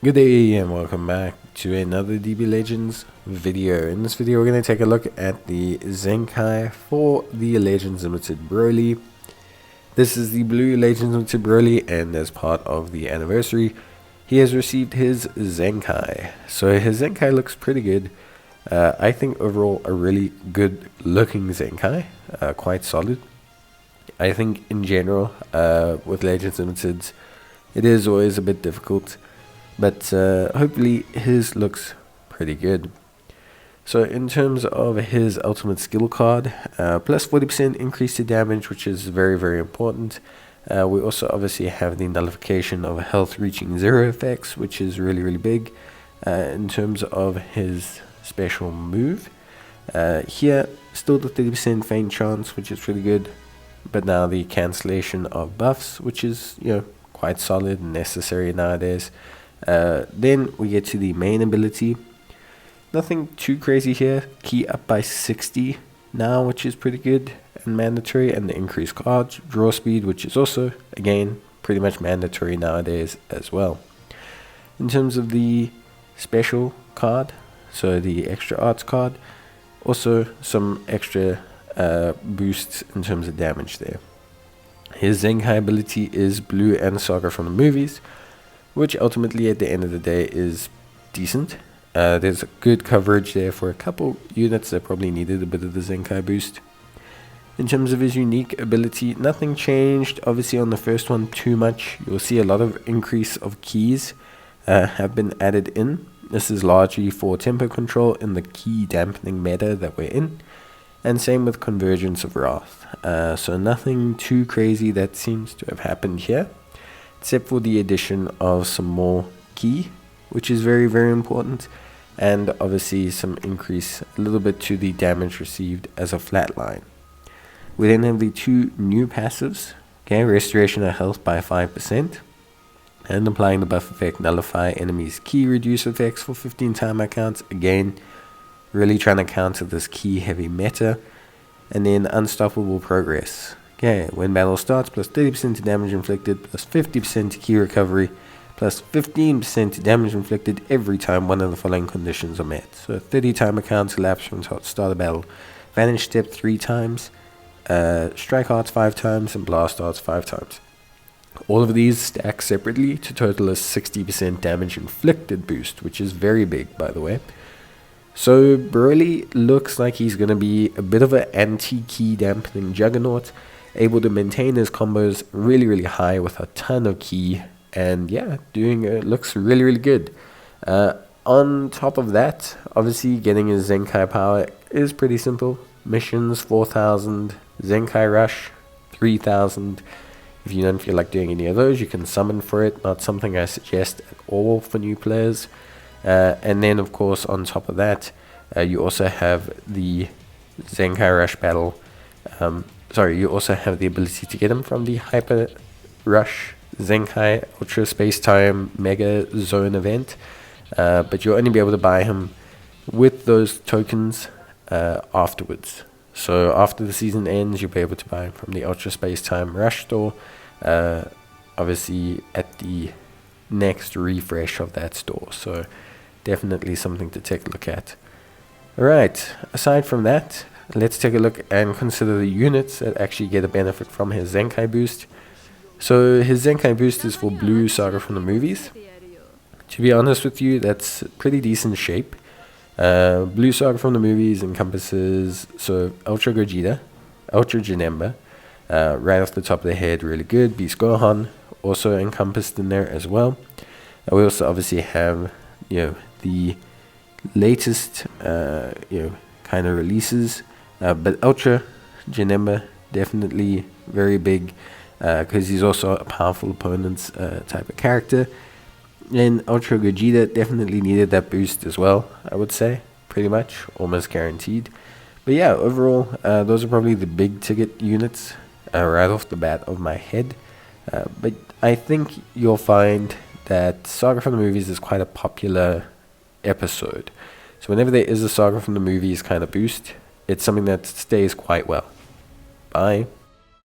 Good day and welcome back to another DB Legends video. In this video we're going to take a look at the Zenkai for the Legends Limited Broly. This is the blue Legends Limited Broly, and as part of the anniversary he has received his Zenkai. So his Zenkai looks pretty good. I think overall a really good looking Zenkai, quite solid. I think in general with Legends Limited it is always a bit difficult, but hopefully his looks pretty good. So in terms of his ultimate skill card, plus 40% increase to damage, which is very important. We also obviously have the nullification of health reaching 0 effects, which is really big. In terms of his special move, here still the 30% feint chance, which is pretty good, but now the cancellation of buffs, which is quite solid and necessary nowadays. Then we get to the main ability. Nothing too crazy here. Key up by 60 now, which is pretty good and mandatory, and the increased card draw speed, which is also again pretty much mandatory nowadays as well. In terms of the special card, so the extra arts card, also some extra boosts in terms of damage there. His Zenkai ability is Blue and Saga from the movies, which ultimately at the end of the day is decent. There's a good coverage there for a couple units that probably needed a bit of the Zenkai boost. In terms of his unique ability, nothing changed obviously on the first one too much. You'll see a lot of increase of keys have been added in. This is largely for tempo control in the key dampening meta that we're in, and same with Convergence of Wrath. So nothing too crazy that seems to have happened here, except for the addition of some more key, which is very important, and obviously some increase a little bit to the damage received as a flat line. We then have the two new passives, restoration of health by 5%, and applying the buff effect nullify enemies key reduce effects for 15 timer counts, again really trying to counter this key heavy meta. And then unstoppable progress. When battle starts, plus 30% to damage inflicted, plus 50% to key recovery, plus 15% to damage inflicted every time one of the following conditions are met. So 30 timer counts elapse from start of battle. Vanish step 3 times, strike arts 5 times, and blast arts 5 times. All of these stack separately to total a 60% damage inflicted boost, which is very big, by the way. So Broly looks like he's going to be a bit of an anti-key dampening juggernaut, able to maintain his combos really high with a ton of key, and looks really good. On top of that, obviously getting his Zenkai power is pretty simple. Missions 4,000, Zenkai Rush 3,000. If you don't feel like doing any of those, you can summon for it. Not something I suggest at all for new players. And then of course on top of that, you also have the Zenkai Rush battle. You also have the ability to get him from the Hyper Rush Zenkai Ultra Space Time Mega Zone event, but you'll only be able to buy him with those tokens afterwards. So after the season ends, you'll be able to buy him from the Ultra Space Time Rush store, obviously at the next refresh of that store. So definitely something to take a look at. Alright, aside from that, let's take a look and consider the units that actually get a benefit from his Zenkai boost. So his Zenkai boost is for Blue Saga from the movies. To be honest with you, that's pretty decent shape. Blue Saga from the movies encompasses Ultra Gogeta, Ultra Janemba, right off the top of the head, really good. Beast Gohan also encompassed in there as well. We also obviously have the latest kind of releases, but Ultra Janemba definitely very big, because he's also a powerful opponent's type of character. And Ultra Gogeta definitely needed that boost as well, I would say, pretty much almost guaranteed. But yeah, overall those are probably the big ticket units right off the bat of my head. But I think you'll find that Saga from the movies is quite a popular episode. So whenever there is a Saga from the movies kind of boost, it's something that stays quite well. Bye.